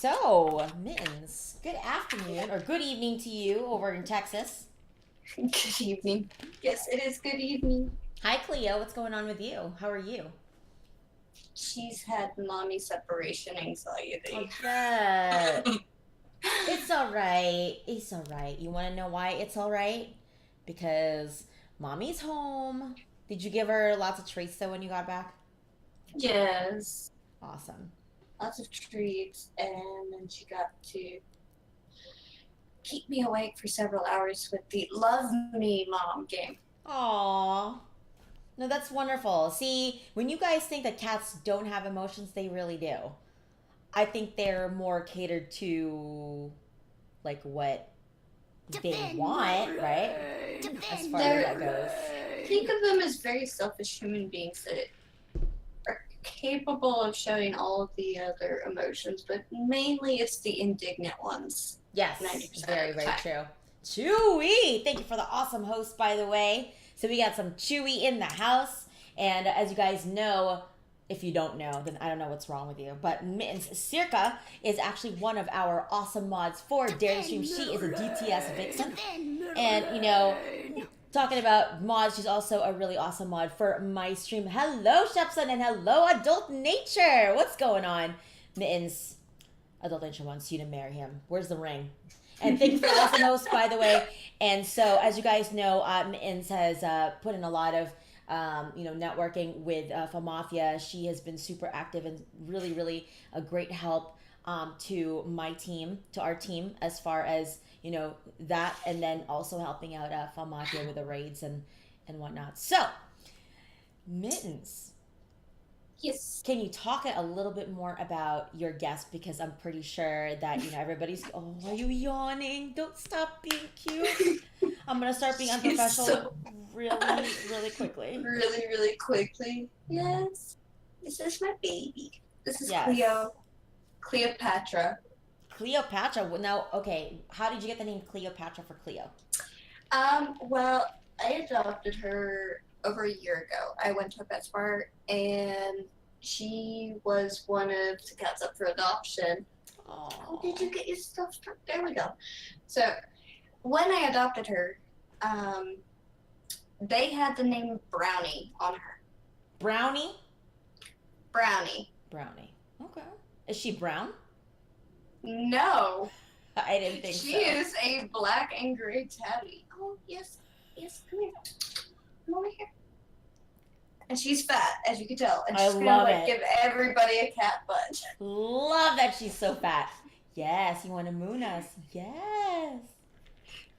So, Mittens, good afternoon or good evening to you over in Texas. Good evening. Yes, it is good evening. Hi, Cleo. What's going on with you? How are you? She's had mommy separation I anxiety. bet. It's all right. It's all right. You want to know why it's all right? Because mommy's home. Did you give her lots of treats though when you got back? Yes, Awesome. lots of treats, and then she got to keep me awake for several hours with the Love Me Mom game. Aww. No, that's wonderful. See, when you guys think that cats don't have emotions, they really do. I think they're more catered to like what they want, right? As far as that They're goes. think of them as very selfish human beings that are capable of showing all of the other emotions, but mainly it's the indignant ones. Yes, 90% very, of the very time. true. Chewy! Thank you for the awesome host, by the way. So we got some Chewy in the house. And as you guys know, if you don't know, then I don't know what's wrong with you. But Mitenscirca is actually one of our awesome mods for Dare to Stream. She is a DTS vixen. And, talking about mods, she's also a really awesome mod for my stream. Hello, Shepson, and hello, Adult Nature. What's going on, Mittens? Adult Nature wants you to marry him. Where's the ring? And thank you for the awesome host, by the way. And so, as you guys know, Mittens has put in a lot of, networking with Famafia. She has been super active and really, really a great help to my team, to our team, as far as that, and then also helping out Famafia with the raids and whatnot. So, Mittens, Yes. can you talk a little bit more about your guest? Because I'm pretty sure that everybody's. Oh, are you yawning? Don't stop being cute. I'm gonna start being She's unprofessional so really, really quickly. really, really quickly. Yes. This is my baby. This is Yes, Cleo. Cleopatra. Cleopatra. Now, okay, how did you get the name Cleopatra for Cleo? Well, I adopted her over a year ago. I went to a PetSmart and she was one of the cats up for adoption. Oh, did Oh, you get your stuff? There we go. So when I adopted her, um, they had the name Brownie on her. Brownie. Brownie. Brownie. Okay. Is she brown? No, I didn't think she so. is a black and gray tabby. Oh, yes, yes, come here. Come over here. And she's fat, as you can tell. And I she's gonna, love like, it. give everybody a cat butt. Love that she's so fat. Yes, you want to moon us? Yes.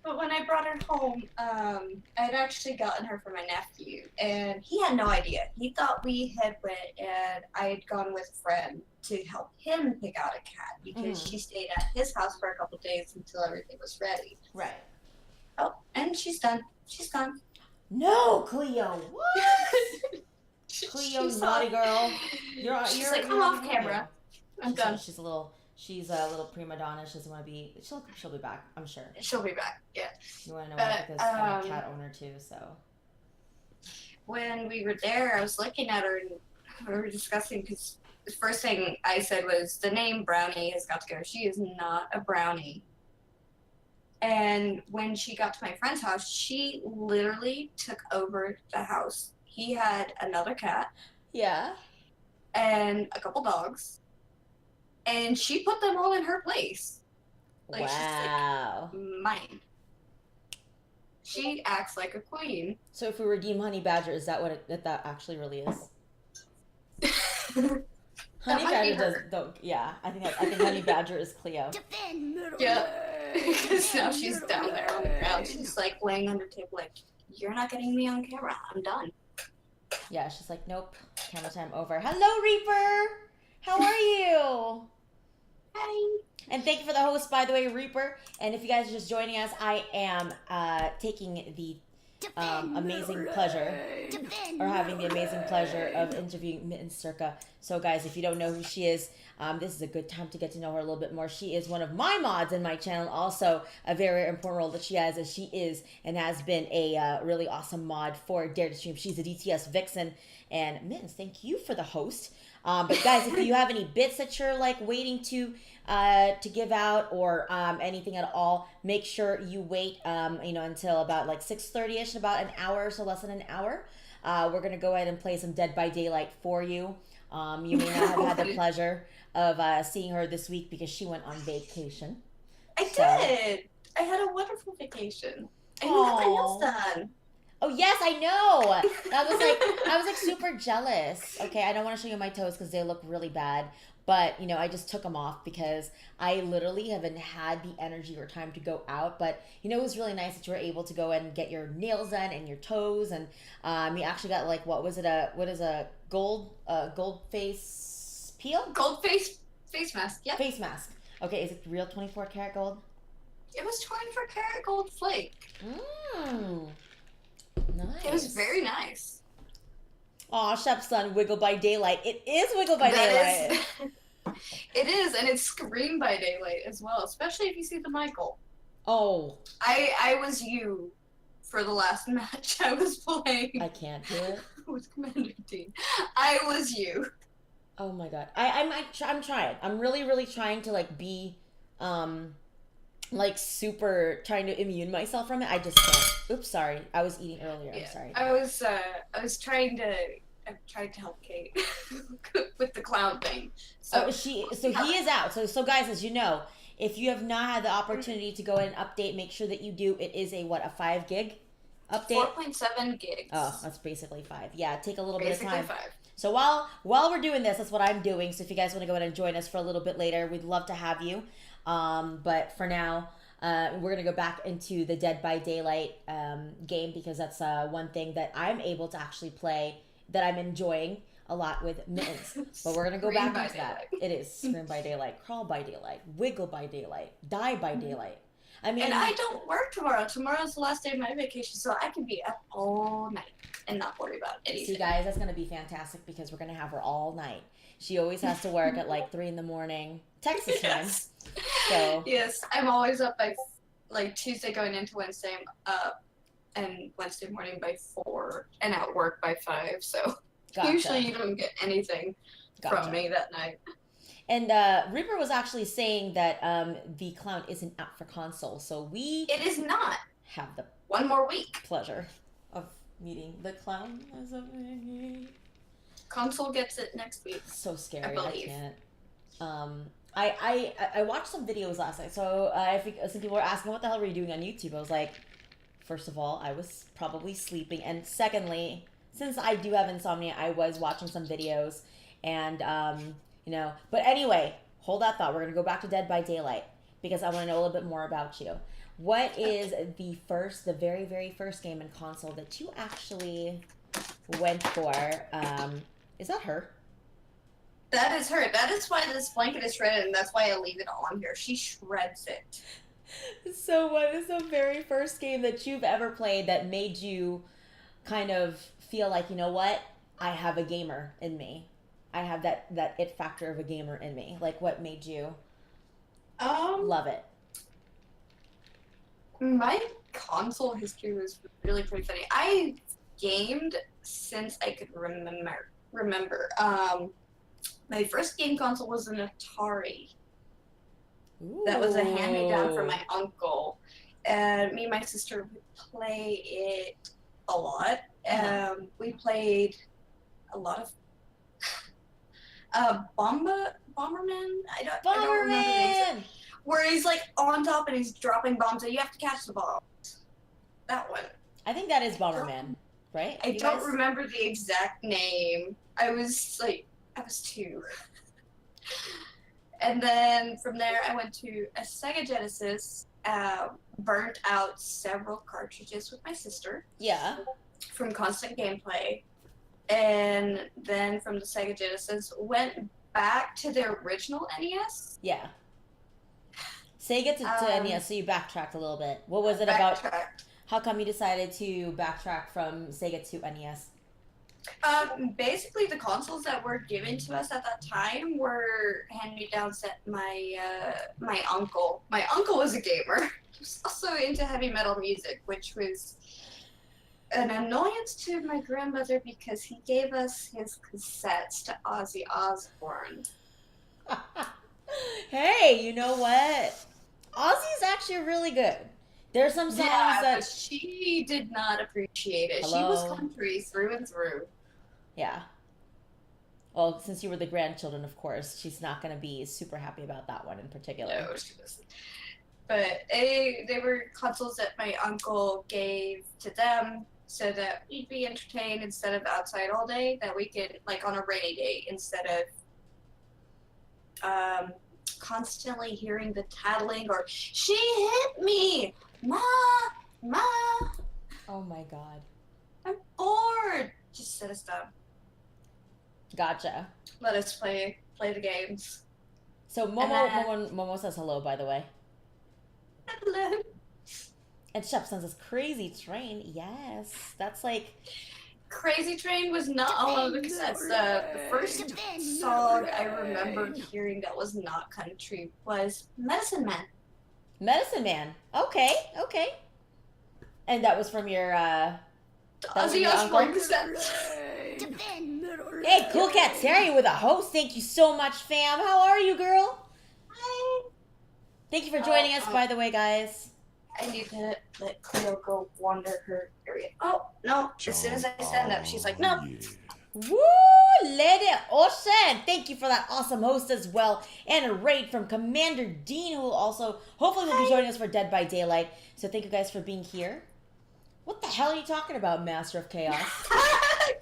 But when I brought her home, I had actually gotten her for my nephew, and he had no idea. He thought we had went and I had gone with a friend to help him pick out a cat because Mm-hmm. she stayed at his house for a couple days until everything was ready. Right. Oh, and she's done. She's gone. No, Cleo. What? Cleo, She's naughty off. girl. She's like, You're I'm having off fun here. camera. I'm done. She's a little prima donna. She doesn't want to be. She'll be back. I'm sure. She'll be back. Yeah. You want to know why? But Because I'm a cat owner too. So. when we were there, I was looking at her and we were discussing because the first thing I said was the name Brownie has got to go. She is not a brownie. And when she got to my friend's house, she literally took over the house. He had another cat Yeah. and a couple dogs, and she put them all in her place. Like, she's Wow. like, mine. She acts like a queen. So if we redeem Honey Badger, is that what that actually really is? Honey might be Badger does her. don't. Yeah, I think Honey Badger is Cleo. Yeah. Because now she's down there on the ground. She's like laying under the table, like, you're not getting me on camera. I'm done. Yeah, she's like, nope, camera time over. Hello, Reaper. How are you? Hi. And thank you for the host, by the way, Reaper. And if you guys are just joining us, I am taking the amazing pleasure, or having the amazing pleasure of interviewing Mitenscirca. So, guys, if you don't know who she is, this is a good time to get to know her a little bit more. She is one of my mods in my channel. Also, a very important role that she has, as she is and has been a really awesome mod for Dare to Stream. She's a DTS vixen. And Mittens, thank you for the host. But guys, if you have any bits that you're like waiting to give out or anything at all, make sure you wait until about like 6:30ish, about an hour, so less than an hour. We're gonna go ahead and play some Dead by Daylight for you. You may not have had the pleasure of seeing her this week because she went on vacation. I did. I had a wonderful vacation. I even got my nails done. Oh yes, I know. I was like super jealous. Okay, I don't want to show you my toes because they look really bad. But I just took them off because I literally haven't had the energy or time to go out. But it was really nice that you were able to go and get your nails done and your toes, and you actually got like what is a gold face peel? Gold face mask. Yeah. Face mask. Okay, is it real 24 karat gold? It was 24 karat gold flake. Nice. It was very nice. Aw, Shep's son, Wiggle by Daylight. It is Wiggle by Daylight. It is, and it's Scream by Daylight as well, especially if you see the Michael. Oh. I was you for the last match I was playing. I can't do it. With Commander Dean. I was you. Oh my god. I'm trying. I'm really, really trying to like be like super trying to immune myself from it. I just can't. Oops, sorry. I was eating earlier. Yeah. I'm sorry. I was trying to help Kate with the clown thing. So he is out. So guys, as you know, if you have not had the opportunity to go in and update, make sure that you do. It is a 5 gig update? 4.7 gigs. Oh, that's basically 5. Yeah, take a little bit of time. 5. So while we're doing this, that's what I'm doing. So if you guys want to go ahead and join us for a little bit later, we'd love to have you. But for now, we're going to go back into the Dead by Daylight game because that's one thing that I'm able to actually play that I'm enjoying a lot with Mittens. But we're going to go back into that. It is Scream by Daylight, Crawl by Daylight, Wiggle by Daylight, Die by Daylight. I mean, and I don't work tomorrow. Tomorrow's the last day of my vacation, so I can be up all night and not worry about anything. See, guys, that's going to be fantastic because we're going to have her all night. She always has to work at like 3 a.m, Texas time. So yes, I'm always up by like Tuesday going into Wednesday. I'm up, and Wednesday morning by 4, and at work by 5. So usually you don't get anything from me that night. And Reaper was actually saying that the clown isn't out for console, so it is not. Have the one more week pleasure of meeting the clown as a console gets it next week. So scary. I believe. I watched some videos last night, so I think some people were asking what the hell were you doing on YouTube. I was like, first of all, I was probably sleeping, and secondly, since I do have insomnia, I was watching some videos, and but anyway, hold that thought. We're gonna go back to Dead by Daylight because I want to know a little bit more about you. What is the very, very first game in console that you actually went for? Is that her? That is her. That is why this blanket is shredded, and that's why I leave it on here. She shreds it. So what is the very first game that you've ever played that made you kind of feel like, you know what? I have a gamer in me. I have that it factor of a gamer in me. Like, what made you love it? My console history was really pretty funny. I gamed since I could remember. My first game console was an Atari. Ooh. That was a hand-me-down from my uncle. And me and my sister would play it a lot. We played a lot of Bomberman? I don't remember the exact, where he's like on top and he's dropping bombs and you have to catch the bombs. That one. I think that is Bomberman, right? I don't remember the exact name. I was 2. And then from there I went to a Sega Genesis, burnt out several cartridges with my sister. Yeah. From constant gameplay. And then from the Sega Genesis, went back to the original NES. Yeah. Sega to NES, so you backtracked a little bit. What was it about? How come you decided to backtrack from Sega to NES? Basically, the consoles that were given to us at that time were hand-me-downs at my uncle. My uncle was a gamer. He was also into heavy metal music, which was an annoyance to my grandmother because he gave us his cassettes to Ozzy Osbourne. Hey, you know what? Ozzy's actually really good. There's some songs Yeah, but that. she did not appreciate it. She was Hello? country through and through. Yeah. Well, since you were the grandchildren, of course, she's not going to be super happy about that one in particular. No, she wasn't. But they were consoles that my uncle gave to them so that we'd be entertained instead of outside all day. That we could, like, on a rainy day, instead of constantly hearing the tattling or "She hit me, ma, ma." Oh my god. I'm bored. Just sit us down. Gotcha. Let us play the games. So Momo says hello, by the way. Hello. And Shep sends us Crazy Train. Yes. That's like... Crazy Train was not on the cassettes. The first song I remember hearing that was not country was Medicine Man. Medicine Man. Okay. And that was from your, Ozzy Osbourne cassette. Hey, Cool Cat Terry with a host. Thank you so much, fam. How are you, girl? Hi. Thank you for joining us, by the way, guys. I need to let Cleo go wander her area. Oh, no. As soon as I stand up, she's like, no. Woo! Lady Ocean! Thank you for that awesome host as well. And a raid from Commander Dean, who also hopefully will be joining us for Dead by Daylight. So thank you guys for being here. What the hell are you talking about, Master of Chaos?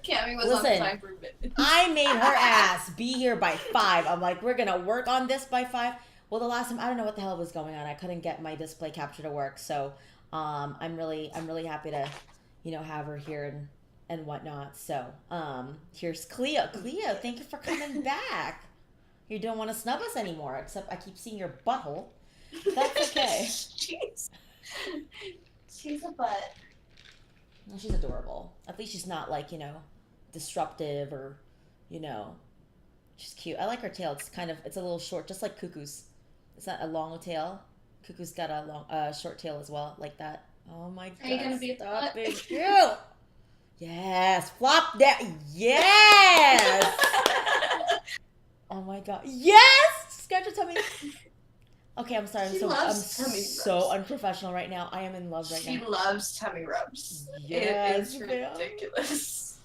Cammy was Listen, on time for a minute. I made her ass be here by 5. I'm like, we're gonna work on this by 5. Well, the last time, I don't know what the hell was going on. I couldn't get my display capture to work. So I'm really happy to, have her here and whatnot. So here's Cleo. Cleo, thank you for coming back. You don't want to snub us anymore, except I keep seeing your butthole. That's okay. She's a butt. Well, she's adorable. At least she's not like, disruptive or, she's cute. I like her tail. It's a little short, just like Cuckoo's. It's not a long tail. Cuckoo's got a long, short tail as well, like that. Oh my god! Are you gonna be stop being cute? Yes, flop that. Yes. Oh my god. Yes. Scratch your tummy. Okay, I'm sorry. I'm so unprofessional right now. I am in love right now. She loves tummy rubs. Yes, it is ridiculous.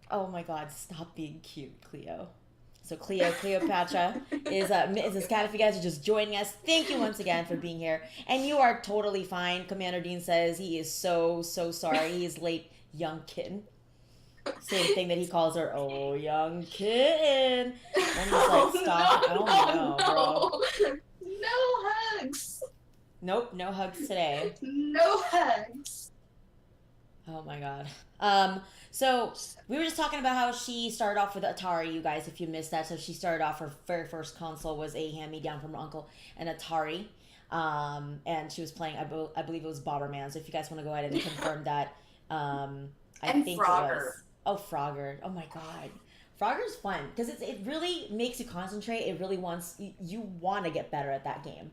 Oh my god, stop being cute, Cleo. So Cleopatra is Mitenscirca. If you guys are just joining us, thank you once again for being here. And you are totally fine. Commander Dean says he is so sorry. He is late, young kitten. Same thing that he calls her, oh, young kitten. And he's like, stop. No, Bro. No hugs. Nope, no hugs today. No hugs. Oh my god. So we were just talking about how she started off with Atari, you guys, if you missed that. So she started off, her very first console was a hand-me-down from her uncle, an Atari. And she was playing, I believe it was Bomberman. So if you guys want to go ahead and confirm that, I think Frogger. It was. Oh, Frogger. Oh my god. Frogger's fun because it really makes you concentrate. It really you want to get better at that game,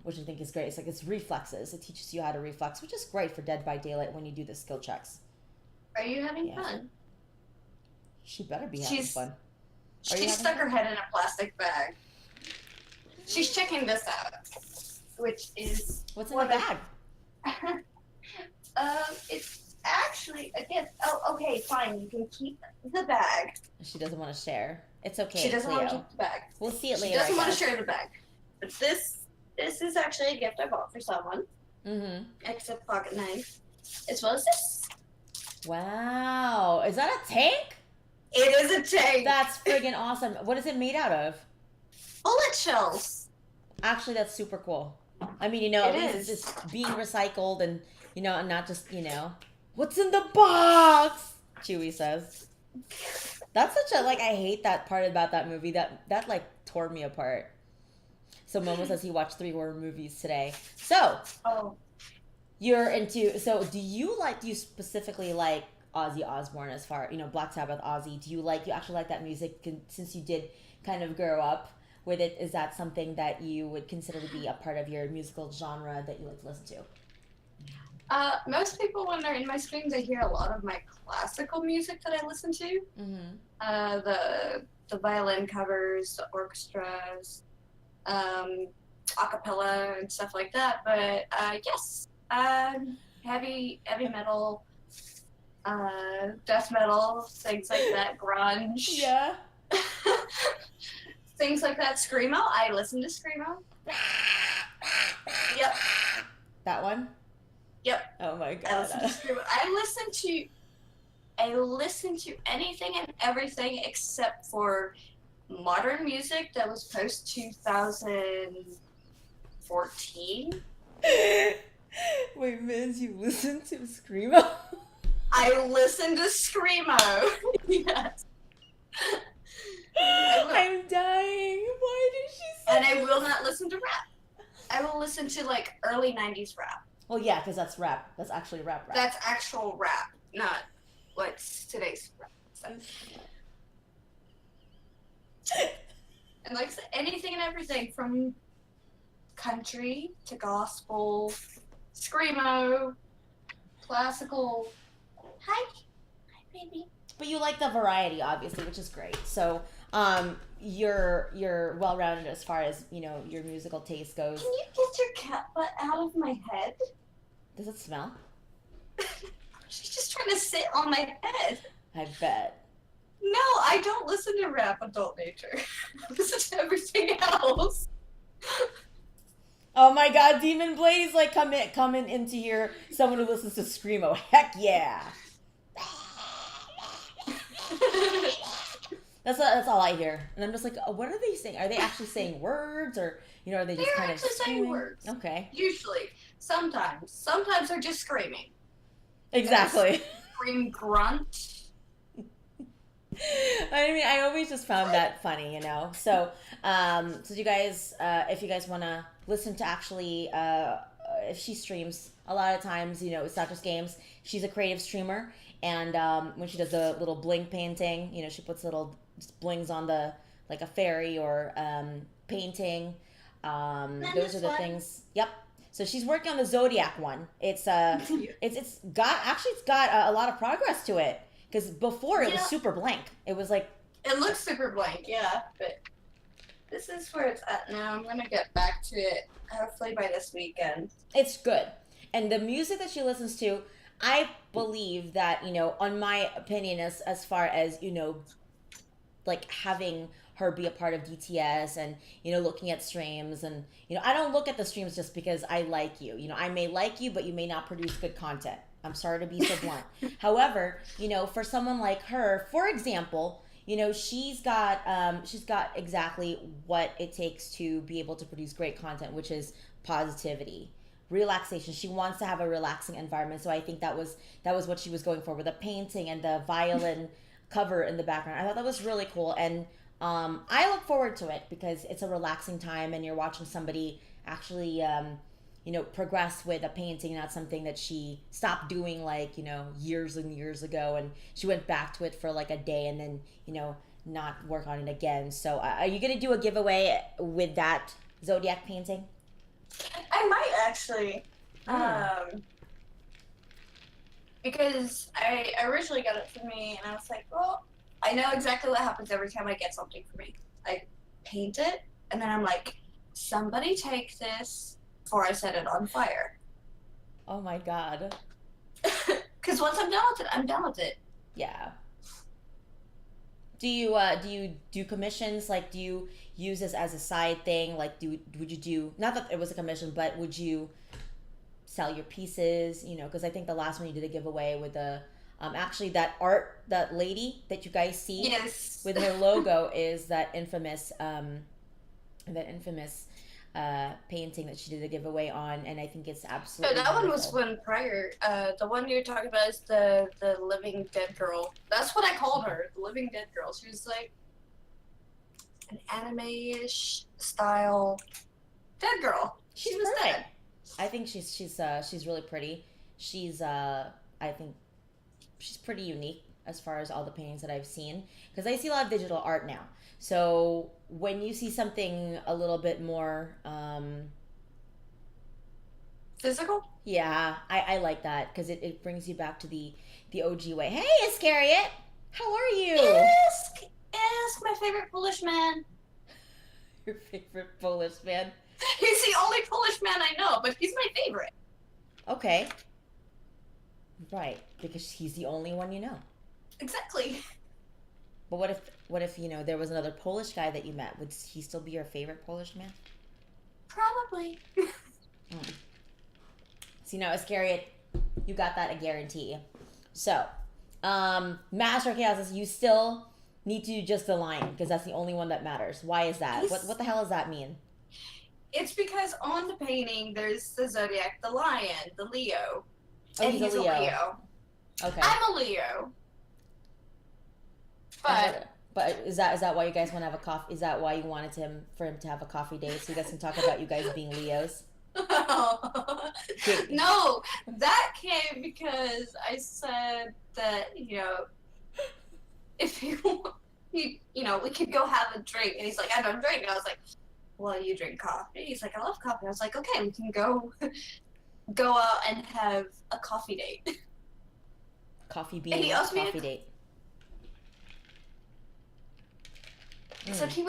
which I think is great. It's reflexes. It teaches you how to reflex, which is great for Dead by Daylight when you do the skill checks. Are you having fun? She better be having fun. She stuck her head in a plastic bag. She's checking this out, which is what's in the bag? It's actually a gift. Oh, okay, fine. You can keep the bag. She doesn't want to share. It's okay. She doesn't want to keep the bag. We'll see it later. She doesn't want to share the bag. But this is actually a gift I bought for someone. Mm-hmm. It's a pocket knife, as well as this. Wow, is that a tank? It is a tank. That's friggin' awesome. What is it made out of? Bullet shells. Actually, that's super cool. I mean, it's just being recycled and, not just, what's in the box? Chewie says. That's such a, I hate that part about that movie. That tore me apart. So Momo says he watched 3 horror movies today. So. Oh. You're into, so do you specifically like Ozzy Osbourne as far, Black Sabbath, Ozzy? Do you actually like that music since you did kind of grow up with it? Is that something that you would consider to be a part of your musical genre that you like to listen to? Most people, when they're in my streams, they hear a lot of my classical music that I listen to. Mm-hmm. The violin covers, the orchestras, a cappella and stuff like that. But yes, heavy metal, death metal, things like that, grunge. Yeah. Things like that. Screamo. I listen to screamo. Yep. That one? Yep. Oh my I god. listen to screamo. I listen to anything and everything except for modern music that was post 2014. Wait, Miz, you listen to Screamo? I listen to screamo. Yes. I'm dying. Why did she say And I will not listen to rap. I will listen to like early 90s rap. Well, yeah, because that's rap. That's actually rap. That's actual rap, not what's today's rap. So. And like anything and everything from country to gospel, screamo, classical. Hi, baby. But you like the variety, obviously, which is great. So, you're well rounded as far as your musical taste goes. Can you get your cat butt out of my head? Does it smell? She's just trying to sit on my head. I bet. No, I don't listen to rap adult nature. I listen to everything else. Oh my god, Demon Blaze like coming into here. Someone who listens to Screamo. Heck yeah. That's all I hear. And I'm just like, oh, what are they saying? Are they actually saying words, or are they just They're kind of actually saying words. Okay. Usually. Sometimes they're just screaming. Exactly. Scream grunt. I mean, I always just found that funny, So, so you guys, if you guys want to listen to actually, if she streams, a lot of times, it's not just games. She's a creative streamer, and when she does the little bling painting, she puts little blings on like a fairy or painting. Those are the things. Yep. So she's working on the Zodiac one. It's it's got a lot of progress to it. Because before it was super blank. It was like... It looks super blank, yeah. But this is where it's at now. I'm going to get back to it hopefully by this weekend. It's good. And the music that she listens to, I believe that, on my opinion, as far as, like having her be a part of DTS and, looking at streams. And, I don't look at the streams just because I like you. I may like you, but you may not produce good content. I'm sorry to be so blunt. However, for someone like her, for example, she's got exactly what it takes to be able to produce great content, which is positivity, relaxation. She wants to have a relaxing environment. So I think that was what she was going for with the painting and the violin cover in the background. I thought that was really cool. And I look forward to it because it's a relaxing time and you're watching somebody actually progress with a painting, not something that she stopped doing years and years ago, and she went back to it for like a day and then not work on it again. So are you gonna do a giveaway with that Zodiac painting? I might actually, because I originally got it for me, and I was like, well, I know exactly what happens every time I get something for me. I paint it, and then I'm like, somebody take this before I set it on fire. Oh my god. Because once I'm done with it, I'm done with it. Yeah. Do you do commissions? Like, do you use this as a side thing? Like, would you do, not that it was a commission, but would you sell your pieces? Because I think the last one you did a giveaway with the actually that lady that you guys see, yes, with her logo is that infamous painting that she did a giveaway on, and I think it's absolutely that one wonderful. was one prior. The one you're talking about is the living dead girl. That's what I called her, the living dead girl. She was like an anime-ish style dead girl. She was perfect. dead. I think she's really pretty. She's I think she's pretty unique as far as all the paintings that I've seen, because I see a lot of digital art now. So when you see something a little bit more Physical? Yeah, I like that because it brings you back to the OG way. Hey, Iscariot, how are you? Ask my favorite Polish man. Your favorite Polish man? He's the only Polish man I know, but he's my favorite. Okay, right, because he's the only one you know. Exactly. But what if there was another Polish guy that you met? Would he still be your favorite Polish man? Probably. Mm. See, now Iscariot, you got that, I guarantee. So, Master Chaos says you still need to do just the lion because that's the only one that matters. Why is that? What the hell does that mean? It's because on the painting there's the zodiac, the lion, the Leo. Oh, And he's a Leo. Okay. I'm a Leo. But is that why you guys want to have a coffee? Is that why you wanted for him to have a coffee date so you guys can talk about you guys being Leos? No, that came because I said that if we could go have a drink, and he's like, I don't drink. And I was like, well, you drink coffee. He's like, I love coffee. I was like, okay, we can go out and have a coffee date. Coffee bean coffee date. Except he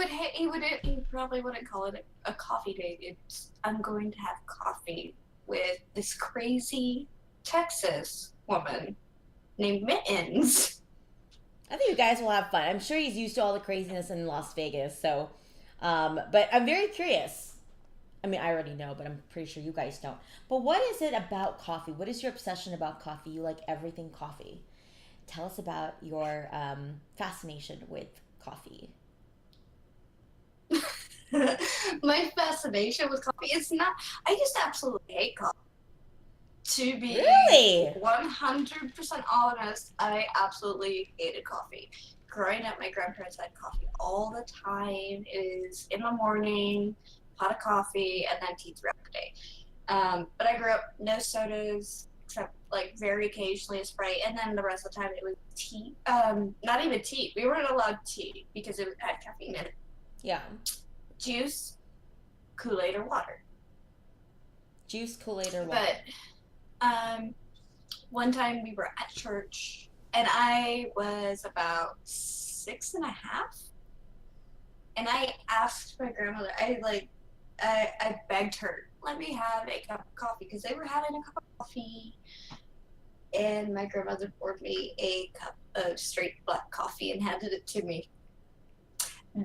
probably wouldn't call it a coffee date. It's I'm going to have coffee with this crazy Texas woman named Mittens. I think you guys will have fun. I'm sure he's used to all the craziness in Las Vegas. So, but I'm very curious. I mean, I already know, but I'm pretty sure you guys don't. But what is it about coffee? What is your obsession about coffee? You like everything coffee. Tell us about your fascination with coffee. My fascination with coffee is not. I just absolutely hate coffee. To be really 100% honest, I absolutely hated coffee. Growing up, my grandparents had coffee all the time. It is in the morning, pot of coffee, and then tea throughout the day. But I grew up no sodas except like very occasionally a Sprite, and then the rest of the time it was tea. Not even tea. We weren't allowed tea because it had caffeine in it. Yeah. Juice, Kool-Aid, or water. Juice, Kool-Aid, or water. But one time we were at church, and I was about 6.5, and I asked my grandmother. I begged her, let me have a cup of coffee, because they were having a cup of coffee, and my grandmother poured me a cup of straight black coffee and handed it to me.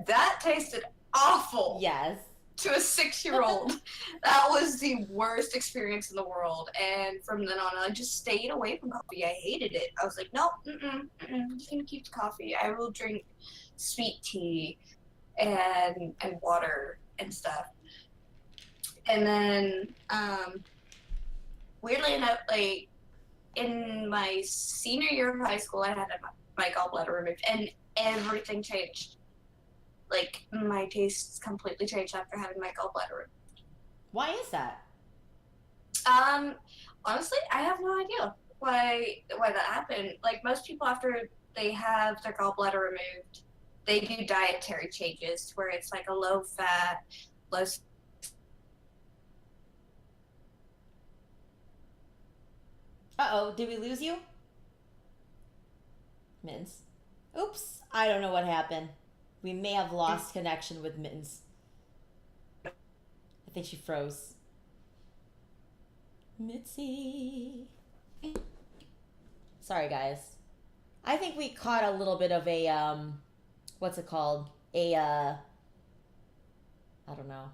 That tasted awful. Yes. To a 6-year-old. That was the worst experience in the world. And from then on, I just stayed away from coffee. I hated it. I was like, no, I'm just going to keep the coffee. I will drink sweet tea and water and stuff. And then, weirdly enough, like, in my senior year of high school, I had my gallbladder removed, and everything changed. Like, my tastes completely changed after having my gallbladder removed. Why is that? Honestly, I have no idea why that happened. Like, most people, after they have their gallbladder removed, they do dietary changes where it's like a low fat, low. Uh-oh, did we lose you? Mittens. Oops, I don't know what happened. We may have lost connection with Mittens. I think she froze. Mitzi. Sorry, guys. I think we caught a little bit of a, what's it called? I don't know.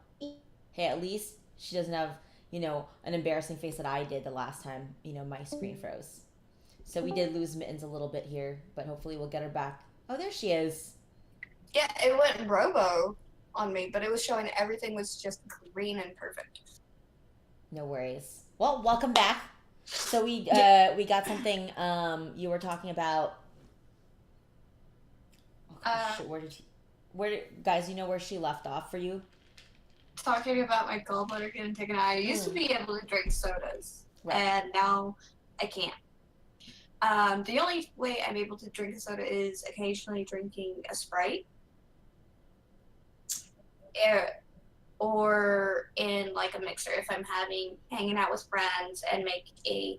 Hey, at least she doesn't have, an embarrassing face that I did the last time, my screen froze. So we did lose Mittens a little bit here, but hopefully we'll get her back. Oh, there she is. Yeah, it went robo on me, but it was showing everything was just green and perfect. No worries. Well, welcome back. So we got something you were talking about. Oh, shit, guys, you know where she left off for you? Talking about my gallbladder getting taken out. I used to be able to drink sodas, right, and now I can't. The only way I'm able to drink a soda is occasionally drinking a Sprite. Or in like a mixer. If I'm hanging out with friends and make a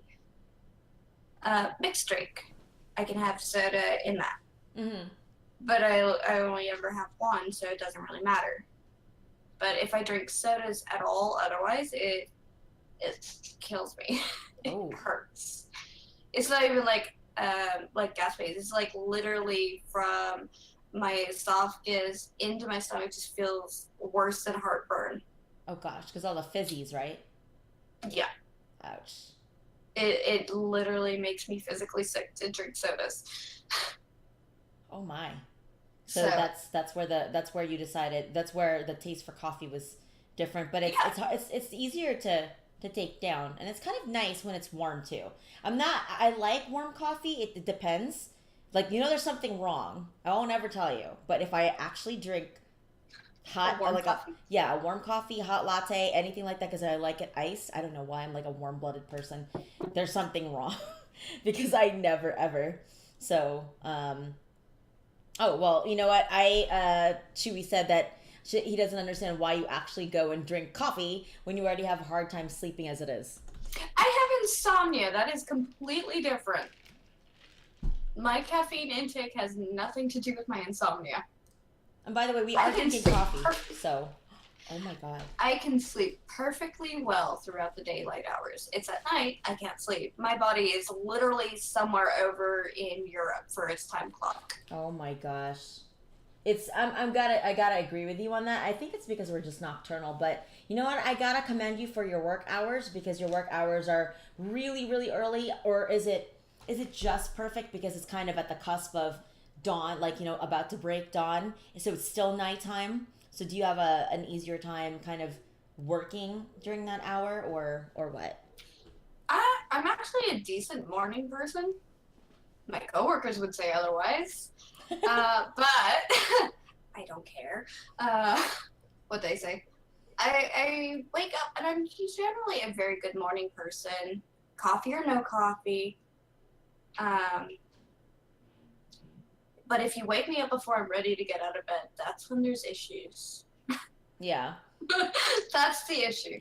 mixed drink, I can have soda in that. Mm-hmm. But I only ever have one, so it doesn't really matter. But if I drink sodas at all, otherwise it kills me. It Oh. hurts. It's not even like gas-based. It's like literally from my esophagus into my stomach just feels worse than heartburn. Oh gosh, because all the fizzies, right? Yeah. Ouch. It literally makes me physically sick to drink sodas. Oh my. So that's where you decided that's where the taste for coffee was different, but it's easier to take down, and it's kind of nice when it's warm too. I like warm coffee. It depends. Like, there's something wrong. I won't ever tell you, but if I actually drink hot, warm like coffee? a warm coffee, hot latte, anything like that, because I like it iced. I don't know why I'm like a warm-blooded person. There's something wrong because I never ever. So, oh, well, you know what? Chewy said that he doesn't understand why you actually go and drink coffee when you already have a hard time sleeping as it is. I have insomnia. That is completely different. My caffeine intake has nothing to do with my insomnia. And by the way, we are drinking coffee, so, oh my God. I can sleep perfectly well throughout the daylight hours. It's at night, I can't sleep. My body is literally somewhere over in Europe for its time clock. Oh my gosh. I gotta agree with you on that. I think it's because we're just nocturnal, but you know what? I gotta commend you for your work hours, because your work hours are really, really early. Or is it just perfect because it's kind of at the cusp of dawn, like, about to break dawn, so it's still nighttime? So do you have an easier time kind of working during that hour, or what? I'm actually a decent morning person. My coworkers would say otherwise. But I don't care what they say. I wake up and I'm generally a very good morning person, coffee or no coffee. But if you wake me up before I'm ready to get out of bed, that's when there's issues. Yeah. That's the issue.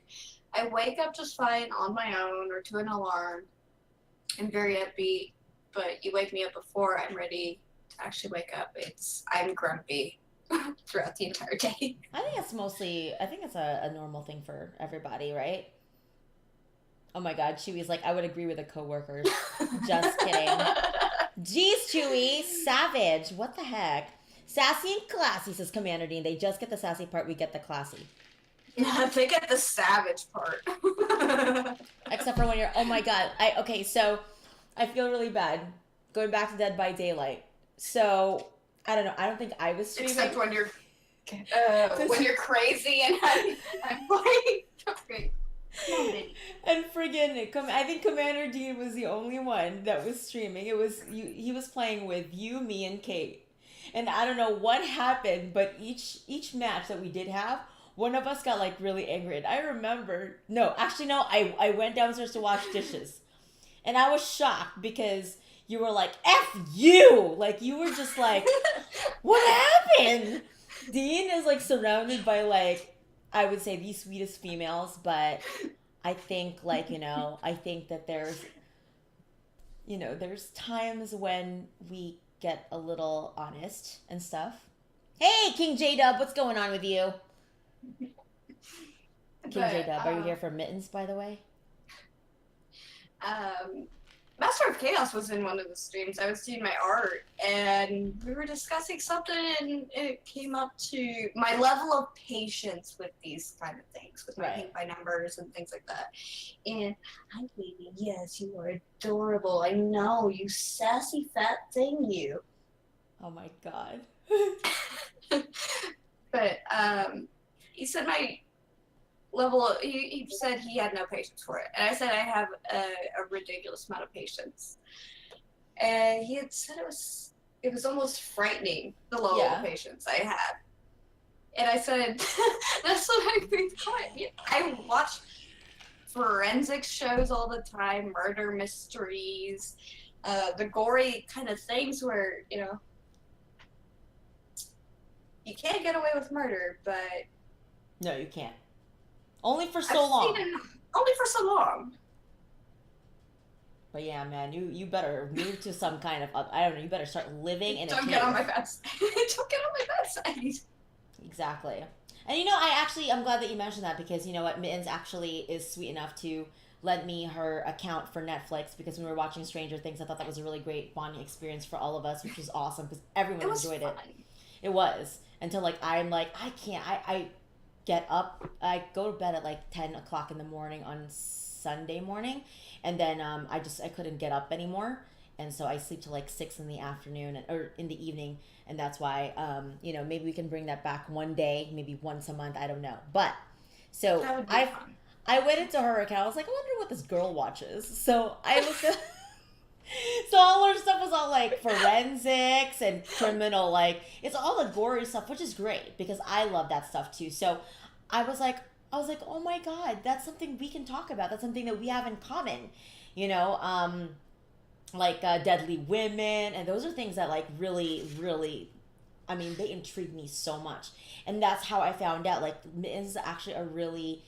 I wake up just fine on my own or to an alarm. I'm very upbeat, but you wake me up before I'm ready to actually wake up. I'm grumpy throughout the entire day. I think it's a normal thing for everybody, right? Oh my God, Chewy's like, I would agree with the coworkers. Just kidding. Jeez, Chewy, savage. What the heck? Sassy and classy, says Commander Dean. They just get the sassy part, we get the classy. Yeah, they get the savage part. Except for when you're, oh my God. Okay, so I feel really bad going back to Dead by Daylight. So, I don't know. I don't think I was streaming. Except when you're crazy and I'm like, okay. And friggin', I think Commander Dean was the only one that was streaming. It was he was playing with you, me, and Kate. And I don't know what happened, but each match that we did have, one of us got like really angry. And I remember, I went downstairs to wash dishes. And I was shocked because you were like, F you! Like, you were just like, what happened? Dean is like surrounded by like, I would say the sweetest females, but I think I think that there's times when we get a little honest and stuff. Hey, King J-Dub, what's going on with you? King J-Dub, are you here for Mittens, by the way? Master of Chaos was in one of the streams. I was doing my art, and we were discussing something, and it came up to my level of patience with these kind of things, with my paint by numbers and things like that. And hi, baby. Yes, you are adorable. I know, you sassy fat thing, you. Oh my God. But he said my level. He said he had no patience for it, and I said I have a ridiculous amount of patience. And he had said it was almost frightening, the level of patience I had. And I said, that's what I think. I watch forensics shows all the time, murder mysteries, the gory kind of things where you can't get away with murder, but no, you can't. Only for so I've seen long. it only for so long. But yeah, man, you better move to some kind of I don't know. You better start living in a Don't get on cave. my bad side. Don't get on my bad side. Exactly. And I'm glad that you mentioned that because you know what, Mittens actually is sweet enough to lend me her account for Netflix because when we were watching Stranger Things, I thought that was a really great bonding experience for all of us, which was awesome because It everyone was enjoyed it. fun. It was until like I'm like I can't. I get up. I go to bed at like 10 o'clock in the morning on Sunday morning, and then I couldn't get up anymore, and so I sleep till like 6 in the afternoon or in the evening, and that's why maybe we can bring that back one day, maybe once a month. I don't know, but so That would be I fun. I went into her account. I was like, I wonder what this girl watches. So I looked at. So all her stuff was all like forensics and criminal, like it's all the gory stuff, which is great because I love that stuff too. So I was like, oh my god, that's something we can talk about. That's something that we have in common, you know, like deadly women, and those are things that like really, really, I mean, they intrigue me so much, and that's how I found out. Like, Mittens is actually a really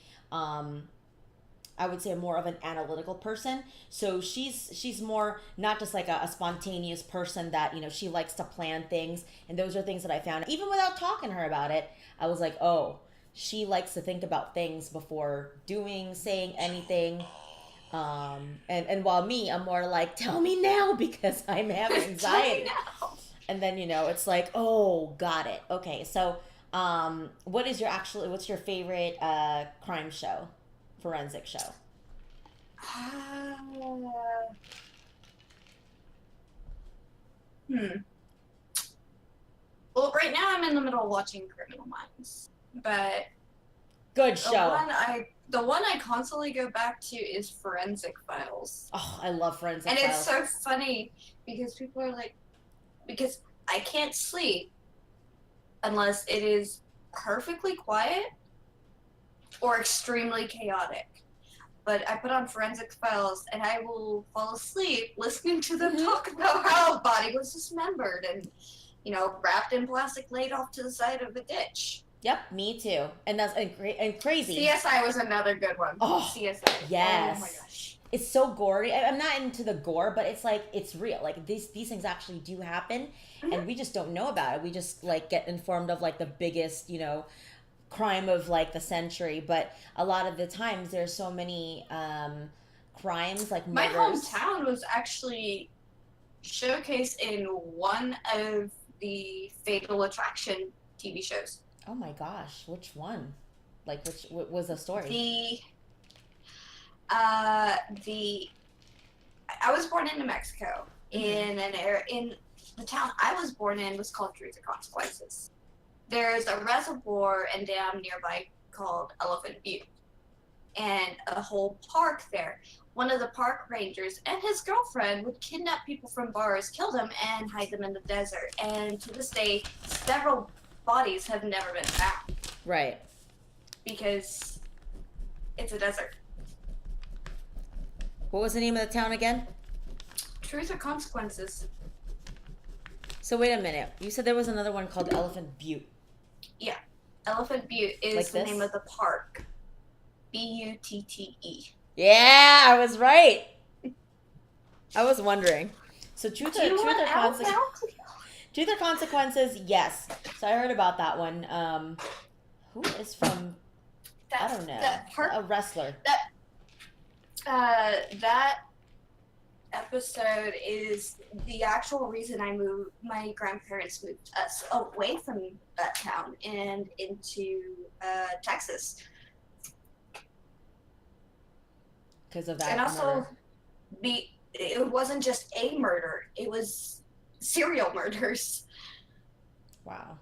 I would say more of an analytical person. So she's more not just like a spontaneous person that she likes to plan things, and those are things that I found even without talking to her about it. I was like, oh, she likes to think about things before saying anything. And while me, I'm more like, tell me now because I'm having Tell me anxiety. now. And then it's like, oh, got it. Okay, so what's your favorite crime show, forensic show? Uh, hmm. Well, right now I'm in the middle of watching Criminal Minds, but Good the show. one I constantly go back to is Forensic Files, Oh, I love Forensic and it's Files. so funny because people are like, because I can't sleep unless it is perfectly quiet or extremely chaotic. But I put on Forensic Files and I will fall asleep listening to them Mm-hmm. talk about how a body was dismembered and, wrapped in plastic laid off to the side of a ditch. Yep, me too. And that's and crazy. CSI was another good one. Oh, CSI. Oh my yes. gosh. It's so gory. I'm not into the gore, but it's like it's real. Like these things actually do happen, Mhm. and we just don't know about it. We just like get informed of like the biggest, crime of like the century. But a lot of the times there's so many crimes like My murders. hometown was actually showcased in one of the Fatal Attraction TV shows. Oh my gosh, which one? Like which what was the story? The uh the I was born in New Mexico. Mm-hmm. In the town I was born in was called Truth or Consequences. There's a reservoir and dam nearby called Elephant Butte, and a whole park there. One of the park rangers and his girlfriend would kidnap people from bars, kill them, and hide them in the desert. And to this day, several bodies have never been found Right. because it's a desert. What was the name of the town again? Truth or Consequences. So wait a minute. You said there was another one called Elephant Butte. Yeah. Elephant Butte is Like the this? name of the park. Butte. Yeah, I was right. I was wondering. So Do you want out now? truth or consequences? Yes. So I heard about that one. Who is from? I don't know. A wrestler. That episode is the actual reason my grandparents moved us away from that town and into Texas. Because of that. And also, murder. it wasn't just a murder; it was serial murders. Wow,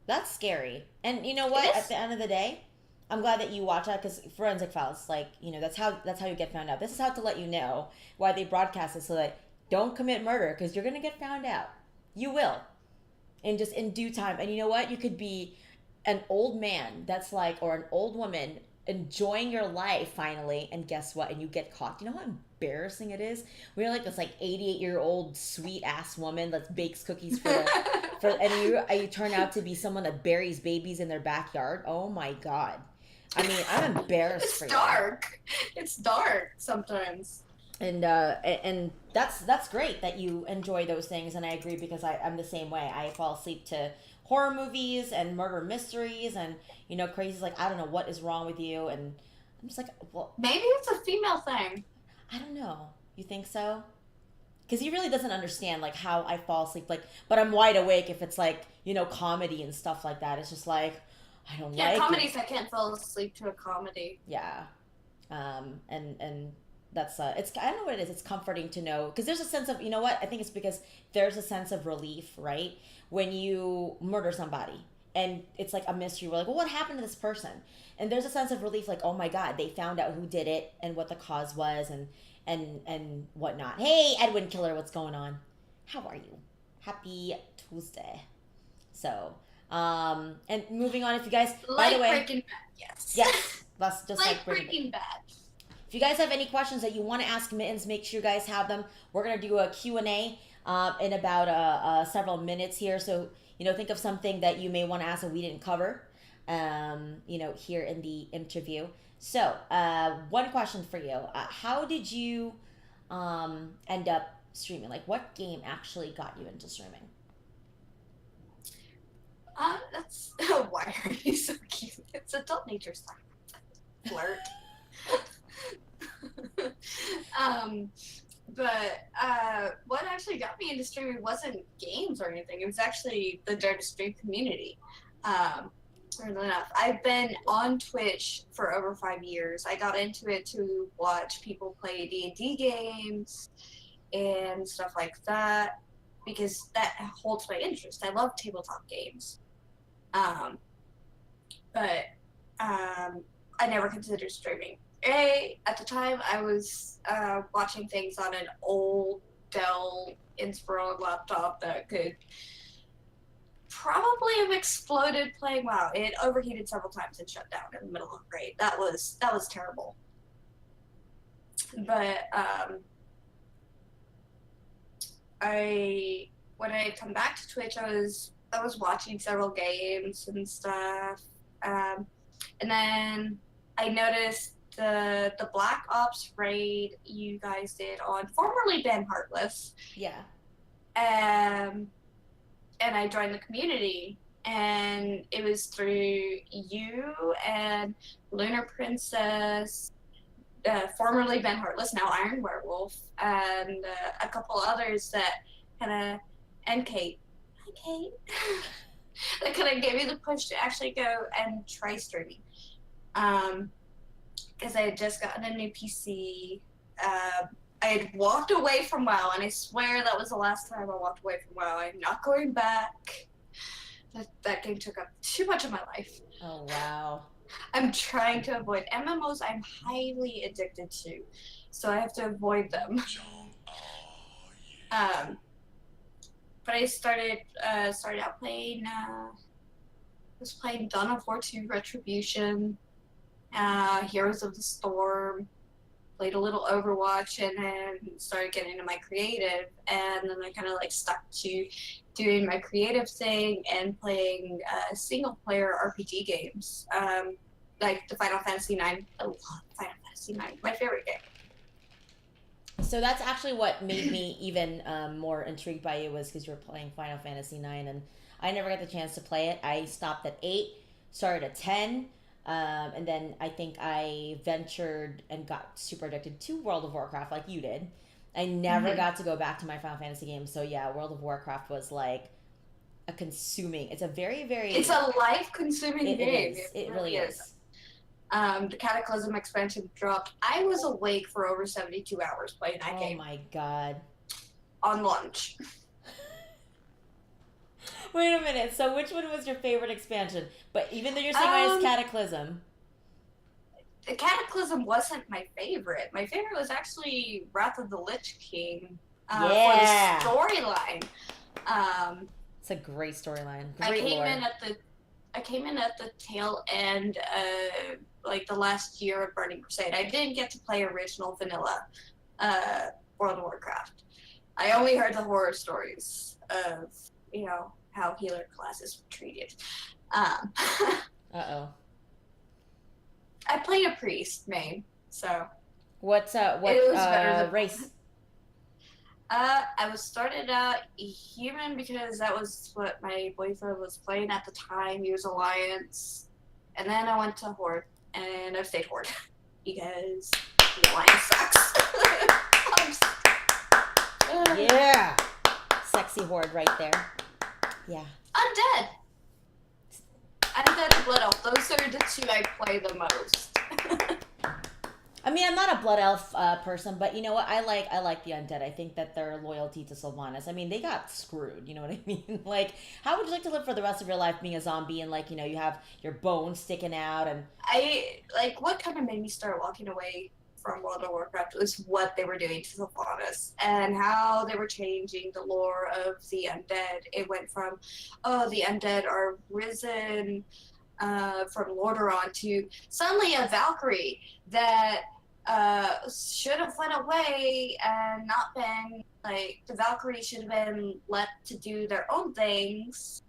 that's scary. And you know what? At the end of the day, I'm glad that you watch that because Forensic Files, like that's how you get found out. This is how to let you know why they broadcast it so that don't commit murder because you're gonna get found out. You will, and just in due time. And you know what? You could be an old man that's like, or an old woman enjoying your life finally, and guess what? And you get caught. You know how embarrassing it is? We're like this like 88-year-old sweet ass woman that bakes cookies and you turn out to be someone that buries babies in their backyard. Oh my god. I mean, I'm embarrassed It's for you. dark. It's dark sometimes. And that's great that you enjoy those things, and I agree because I'm the same way. I fall asleep to horror movies and murder mysteries and crazy like I don't know what is wrong with you, and I'm just like, well, Maybe it's a female thing. I don't know. You think so? Because he really doesn't understand like how I fall asleep, like, but I'm wide awake if it's like comedy and stuff like that. It's just like I don't Yeah, like it. comedies, I can't fall asleep to a comedy. Yeah. And that's it's I don't know what it is. It's comforting to know because there's a sense of what I think it's because there's a sense of relief, right, when you murder somebody and it's like a mystery. We're like, well, what happened to this person? And there's a sense of relief, like, oh my god, they found out who did it and what the cause was and whatnot. Hey, Edwin Killer, what's going on? How are you? Happy Tuesday. So, and moving on, if you guys, by the Like way, Breaking Bad, yes. yes, that's just Like like Breaking Bad. Breaking Bad. If you guys have any questions that you want to ask Mittens, make sure you guys have them. We're going to do a Q&A in about several minutes here. So, think of something that you may want to ask that we didn't cover, here in the interview. So, one question for you. How did you end up streaming? Like, what game actually got you into streaming? That's why are you so cute? It's adult nature stuff. Flirt. um, but what actually got me into streaming wasn't games or anything. It was actually the Dare to Stream community. Weirdly enough, I've been on Twitch for over 5 years. I got into it to watch people play D&D games and stuff like that because that holds my interest. I love tabletop games. But I never considered streaming. At the time, I was watching things on an old Dell Inspiron laptop that could probably have exploded playing WoW. It overheated several times and shut down in the middle of a raid. That was terrible. But when I come back to Twitch, I was watching several games and stuff, and then I noticed the Black Ops raid you guys did on formerly banned Heartless. Yeah. And I joined the community, and it was through you and Lunar Princess, formerly Ben Heartless, now Iron Werewolf, and a couple others that kind of, and Kate. Hi, Kate. That kind of gave me the push to actually go and try streaming. Because I had just gotten a new PC. I had walked away from WoW, and I swear that was the last time I walked away from WoW. I'm not going back. That game took up too much of my life. Oh, wow. I'm trying to avoid MMOs. I'm highly addicted to, so I have to avoid them. But I started out playing. Was playing Dawn of War 2 Retribution, Heroes of the Storm. Played a little Overwatch, and then started getting into my creative, and then I kind of like stuck to doing my creative thing and playing single player RPG games, like the Final Fantasy IX. I love Final Fantasy IX, my favorite game. So that's actually what made me even more intrigued by you, was because you were playing Final Fantasy IX, and I never got the chance to play it. I stopped at 8, started at 10. And then I think I ventured and got super addicted to World of Warcraft like you did. I never got to go back to my Final Fantasy games. So yeah, World of Warcraft was like a consuming. It's a very, very... It's a life-consuming game. It really is. The Cataclysm expansion dropped. I was awake for over 72 hours playing that game. Oh my god. On lunch. Wait a minute. So which one was your favorite expansion? But even though you're saying it's Cataclysm. The Cataclysm wasn't my favorite. My favorite was actually Wrath of the Lich King. For the storyline. It's a great storyline. I came in at the tail end, like the last year of Burning Crusade. I didn't get to play original vanilla World of Warcraft. I only heard the horror stories of, how healer classes were treated. Uh-oh. I played a priest main, so What it was better than race? I was started out human because that was what my boyfriend was playing at the time. He was Alliance, and then I went to Horde, and I've stayed Horde because the Alliance sucks. Yeah. Sexy Horde right there. Yeah. Undead. Undead and Blood Elf. Those are the two I play the most. I mean, I'm not a blood elf person, but you know what? I like the undead. I think that their loyalty to Sylvanas. I mean, they got screwed. You know what I mean? Like, how would you like to live for the rest of your life being a zombie and like you have your bones sticking out and I like what kind of made me start walking away from World of Warcraft was what they were doing to Sylvanas and how they were changing the lore of the undead. It went from, oh, the undead are risen from Lordaeron to suddenly a Valkyrie that should have went away and not been like the Valkyrie should have been let to do their own things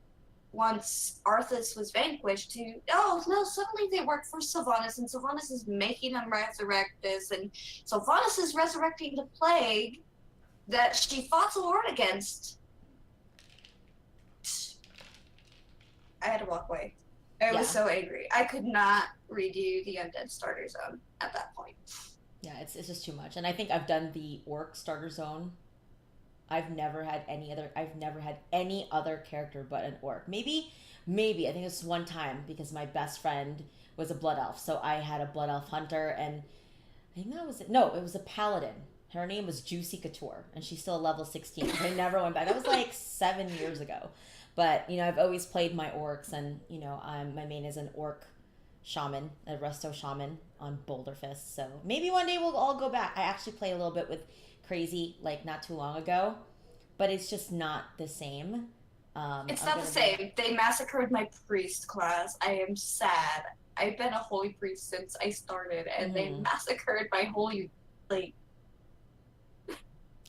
once Arthas was vanquished to, oh no, suddenly they work for Sylvanas and Sylvanas is making them resurrect this and Sylvanas is resurrecting the plague that she fought the Lord against. I had to walk away. I was so angry. I could not redo the Undead Starter Zone at that point. yeah, it's just too much. And I think I've done the orc starter zone. I've never had any other character but an orc. Maybe I think it was one time because my best friend was a blood elf. So I had a blood elf hunter and I think that was it. No, it was a paladin. Her name was Juicy Couture and she's still level 16. I never went back. That was like 7 years ago. But, I've always played my orcs and, my main is an orc shaman, a resto shaman on Boulder Fist. So maybe one day we'll all go back. I actually played a little bit with Crazy like not too long ago, but it's just not the same. It's not the same. They massacred my priest class. I am sad. I've been a holy priest since I started, and they massacred my holy, like.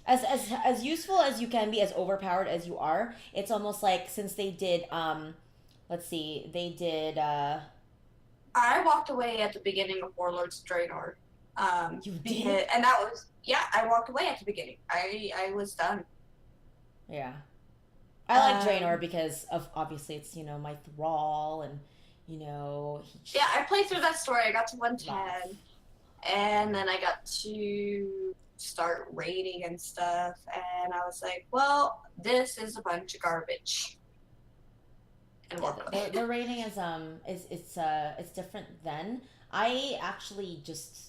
As useful as you can be, as overpowered as you are, it's almost like since they did, let's see, they did. I walked away at the beginning of Warlords Draenor. You did, and that was I walked away at the beginning. I was done. Yeah. I like Draenor because of obviously it's my thrall and yeah, I played through that story. I got to 110, and then I got to start raiding and stuff, and I was like, well, this is a bunch of garbage. And the raiding is it's different then. I actually just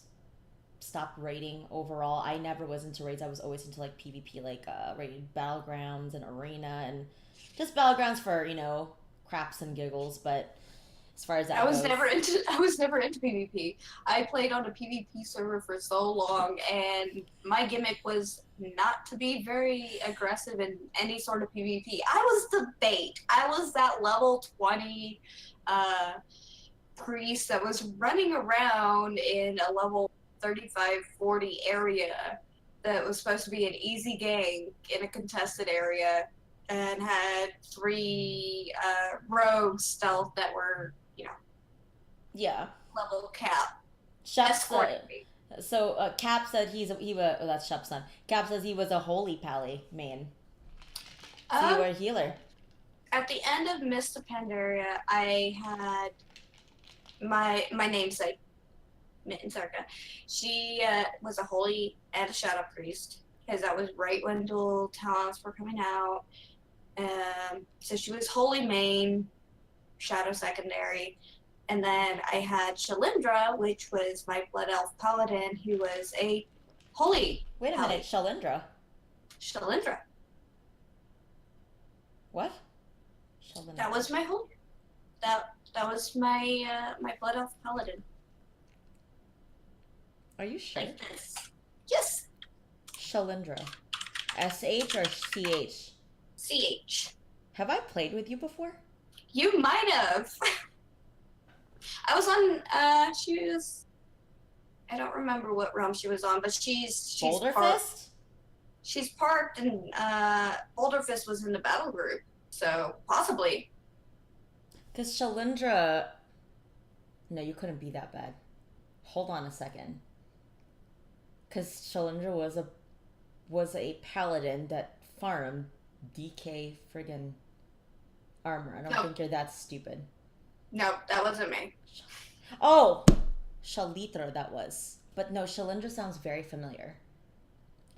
stopped raiding overall. I never was into raids. I was always into like PvP, like raided battlegrounds and arena and just battlegrounds for craps and giggles. But as far as that I was never into PvP. I played on a PvP server for so long, and my gimmick was not to be very aggressive in any sort of PvP. I was the bait. I was that level 20 priest that was running around in a level 35-40 area that was supposed to be an easy gang in a contested area and had 3 rogue stealth that were, level cap. Escorting me. So Cap said that's Shep's son. Cap says he was a holy pally main. So you were a healer. At the end of Mist of Pandaria, I had my namesake, Mitenscirca. She was a holy and a shadow priest because that was right when dual talents were coming out. So she was holy main, shadow secondary, and then I had Shalindra, which was my blood elf paladin, who was a holy. Wait a minute, Shalindra. Shalindra. What? Shalindra. That was my holy. That was my my blood elf paladin. Are you sure? Like this. Yes. Shalindra. SH or CH? CH. Have I played with you before? You might have. I was on. She was. I don't remember what realm she was on, but she's Boulder parked. Fist? She's parked, and Boulder Fist was in the battle group, so possibly. Because Shalindra. No, you couldn't be that bad. hold on a second. Because Shalindra was a paladin that farmed DK friggin' armor. I don't think you're that stupid. No, that wasn't me. Oh, Shalitra that was. But no, Shalindra sounds very familiar.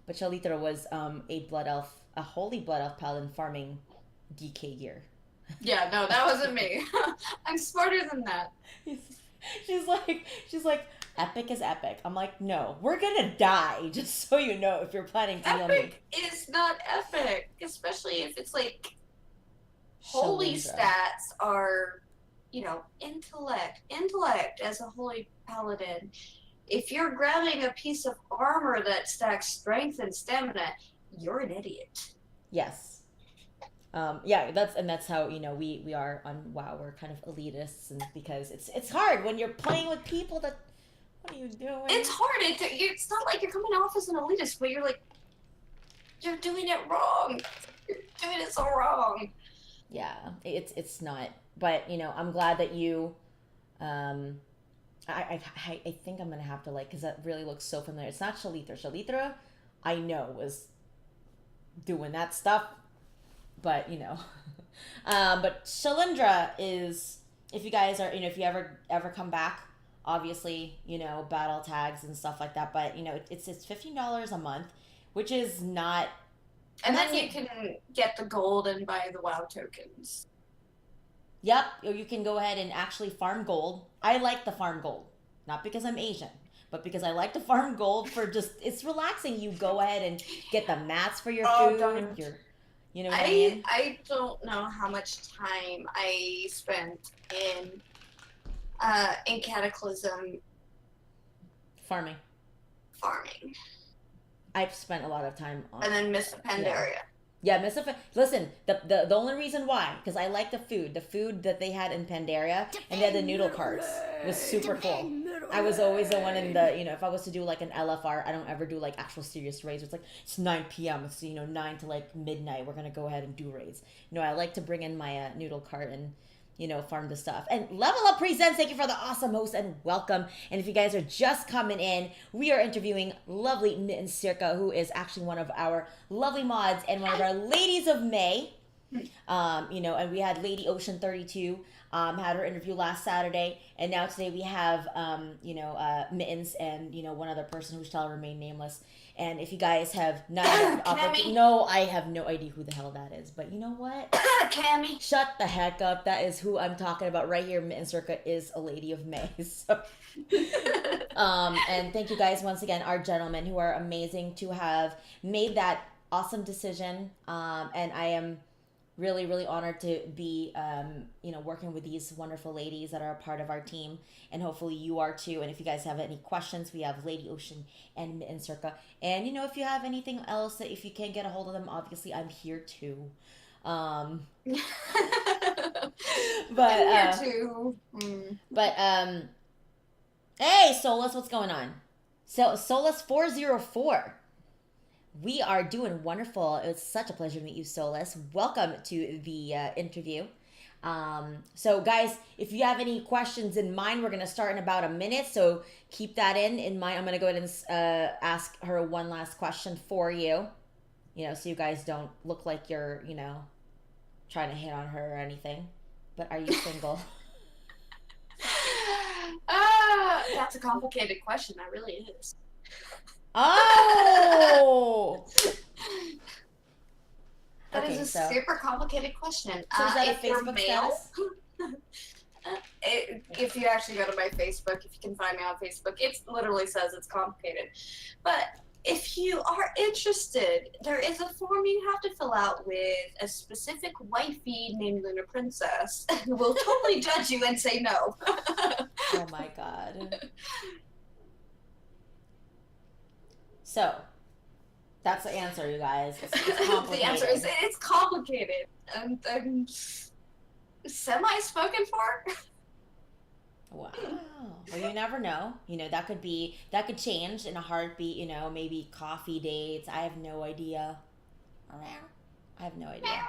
But Shalitra was a blood elf, a holy blood elf paladin farming DK gear. Yeah, no, that wasn't me. I'm smarter than that. She's like, epic is epic. I'm like, no, we're gonna die, just so you know, if you're planning to heal me. Epic is not epic, especially if it's like holy stats are, intellect as a holy paladin. If you're grabbing a piece of armor that stacks strength and stamina, you're an idiot. Yes. Yeah, that's how we are on WoW. We're kind of elitists, and because it's hard when you're playing with people that. What are you doing? It's hard. It's not like you're coming off as an elitist, but you're doing it wrong. You're doing it so wrong. Yeah, it's not. But I'm glad that you. I think I'm gonna have to because that really looks so familiar. It's not Shalitra. Shalitra, I know was doing that stuff. But but Shalindra is, if you guys are, if you ever come back, obviously, battle tags and stuff like that. But it's $15 a month, which is not. And then you can get the gold and buy the WoW tokens. Yep, you can go ahead and actually farm gold. I like the farm gold, not because I'm Asian, but because I like to farm gold for it's relaxing. You go ahead and get the mats for your food. You know what I mean? I don't know how much time I spent in Cataclysm farming. I've spent a lot of time on. And then Miss Pandaria. Yeah, Miss. Listen, the only reason why, because I like the food that they had in Pandaria, and they had the noodle carts, was super cool. I was always the one in the, if I was to do an LFR, I don't ever do actual serious raids. It's 9 p.m. It's 9 to midnight. We're gonna go ahead and do raids. I like to bring in my noodle cart and farm the stuff. And Level Up Presents, thank you for the awesome host and welcome. And if you guys are just coming in, we are interviewing lovely Mitenscirca, who is actually one of our lovely mods and one of our ladies of May. And we had Lady Ocean 32, had her interview last Saturday, and now today we have, Mittens and, one other person who shall remain nameless. And if you guys have not no, I have no idea who the hell that is. But you know what? Cammy. Shut the heck up. That is who I'm talking about right here. Mittencirca is a lady of May. So. And thank you guys once again, our gentlemen who are amazing to have made that awesome decision. And I am really, really honored to be, working with these wonderful ladies that are a part of our team, and hopefully you are too. And if you guys have any questions, we have Lady Ocean and Mittencirca. And if you have anything else that if you can't get a hold of them, obviously I'm here too. I'm here too. But hey, Solus, what's going on? So Solus 404. We are doing wonderful. It was such a pleasure to meet you, Solus. Welcome to the interview. So, guys, if you have any questions in mind, we're going to start in about a minute. So keep that in mind. I'm going to go ahead and ask her one last question for you. So you guys don't look like you're, trying to hit on her or anything. But are you single? That's a complicated question. That really is. Oh! That is a super complicated question. So is that a Facebook status? If you actually go to my Facebook, if you can find me on Facebook, it literally says it's complicated. But if you are interested, there is a form you have to fill out with a specific wifey named Lunar Princess who will totally judge you and say no. Oh my god. So, that's the answer, you guys. It's complicated. The answer is it's complicated. I'm semi-spoken for. Wow. Well, you never know. That could change in a heartbeat. Maybe coffee dates. I have no idea. I have no idea.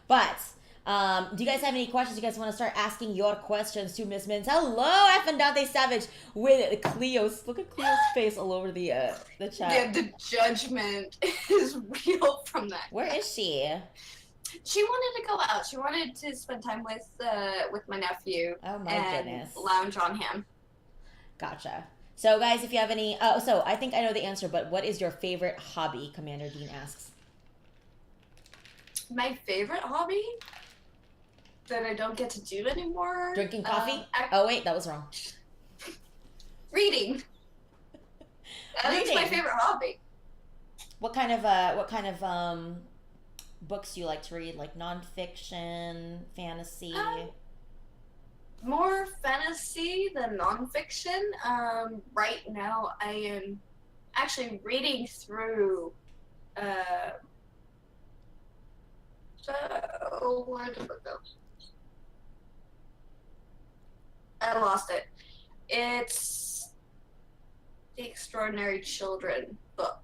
But Do you guys have any questions? You guys want to start asking your questions to Miss Mins? Hello, F and Dante Savage with Cleo's. Look at Cleo's face all over the chat. Yeah, the judgment is real from that. Where is she? She wanted to go out. She wanted to spend time with my nephew. Oh my goodness. Lounge on him. Gotcha. So guys, if you have any, so I think I know the answer, but what is your favorite hobby? Commander Dean asks. My favorite hobby that I don't get to do anymore. Drinking coffee? Oh wait, that was wrong. Reading. That's my favorite hobby. What kind of books do you like to read? Like nonfiction, fantasy? More fantasy than nonfiction. Right now, I am actually reading through. So where did it go? I lost it. It's The Extraordinary Children book.